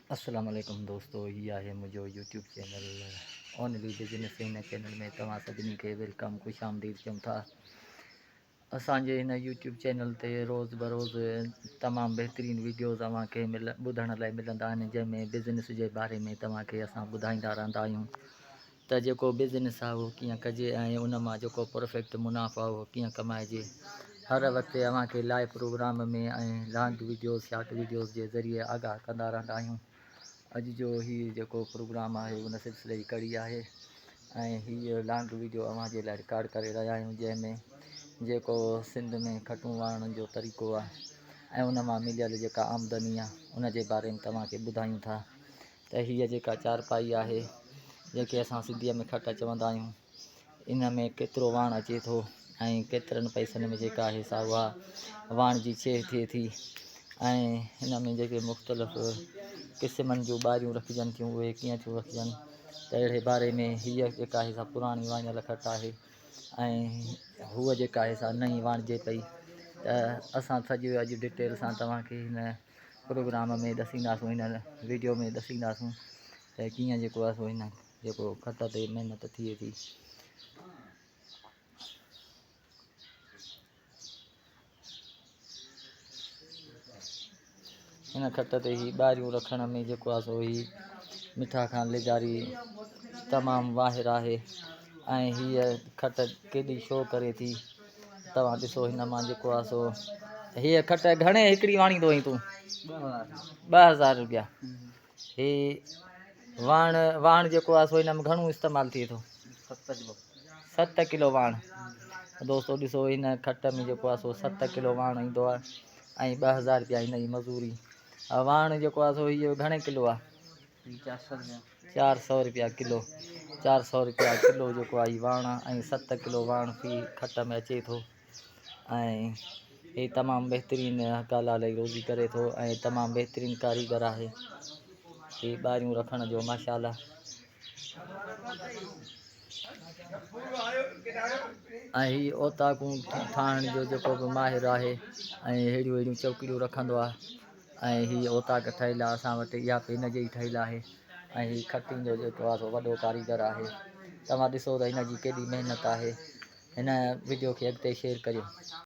अस्सलाम वालेकुम दोस्तों, ये है मुझे यूट्यूब चैनल ओनली बिजनेस। इन चैनल में तव्हां सभिनी खे वेलकम, खुश आमदीद चऊं था। असांजे हिन यूट्यूब चैनल ते रोज़ बरोज़ तमामु बहितरीनु वीडियोज़ तव्हांखे ॿुधण लाइ मिलंदा आहिनि, जंहिंमें बिज़नेस जे बारे में तव्हांखे असां ॿुधाईंदा रहंदा आहियूं त जेको बिज़नेस आहे उहो कीअं कजे ऐं उन मां जेको परफेक्ट मुनाफ़ो आहे उहो कीअं कमाइजे। हर वक़्तु तव्हांखे लाइव प्रोग्राम में ऐं लॉन्ग वीडियोज़ शॉर्ट वीडियोज़ जे ज़रिए आगाह कंदा रहंदा आहियूं। अॼु जो हीउ जेको प्रोग्राम आहे उन सिलसिले जी कड़ी आहे ऐं हीअ लॉन्ग वीडियो अव्हां जे लाइ रिकॉर्ड करे रहिया आहियूं, जंहिंमें जेको सिंध में खटूं वारण जो तरीक़ो आहे ऐं उन मां मिलियल जेका आमदनी आहे उन जे बारे में तव्हांखे ॿुधायूं था त हीअ जेका चारपाई आहे जेके असां सिंधीअ में खट चवंदा आहियूं, इन में केतिरो वाण अचे थो ऐं केतिरनि पैसनि में जेका आहे सा उहा वाण जी छेड़ थिए थी ऐं हिन में जेके मुख़्तलिफ़ क़िस्मनि जूं ॿारियूं रखिजनि थियूं उहे कीअं थियूं रखिजनि, त अहिड़े बारे में हीअ जेका आहे सा पुराणी वाणियल खट आहे ऐं हूअ जेका आहे सा नई वाणिजे पई। त असां सॼो अॼु डिटेल सां तव्हांखे हिन प्रोग्राम में ॾसींदासूं, हिन वीडियो में ॾसींदासूं त कीअं जेको आहे सो हिन जेको खट ते महिनत थिए थी। हिन खट ते ही ॿारियूं रखण में जेको आहे सो ही मिठा खां लिजारी तमामु माहिर आहे ऐं हीअ खट केॾी शो करे थी। तव्हां ॾिसो हिन मां जेको आहे सो हीअ खट घणे हिकिड़ी वाणी थो तूं 2000 रुपया। ही वाण जेको आहे सो हिन में घणो इस्तेमालु थिए थो? 7 किलो वाण। दोस्तो ॾिसो हिन खट में जेको आहे सो 7 किलो वाण ईंदो आहे ऐं 2000 रुपया हिन जी मज़ूरी। वाण जेको आहे सो इहो घणे किलो आहे? 400 रुपया किलो। 400 रुपया किलो जेको आहे वाण ऐं 7 किलो वाण फी खट में अचे थो ऐं ही तमामु बहितरीनु हलाल जी रोज़ी करे थो ऐं तमामु बहितरीनु कारीगर आहे ही ॿारियूं रखण जो माशाअल्लाह। ऐं ही ओताकूं ठाहिण जो जेको बि माहिर आहे ऐं अहिड़ियूं चौकड़ियूं रखंदो आहे ऐं हीअ ओताक ठहियलु आहे असां वटि, इहा बि हिन जी ई ठहियलु आहे ऐं ही खटियुनि जो जेको आहे सो वॾो कारीगर आहे। तव्हां ॾिसो त हिन जी केॾी महिनत आहे। हिन वीडियो खे अॻिते शेयर करियो।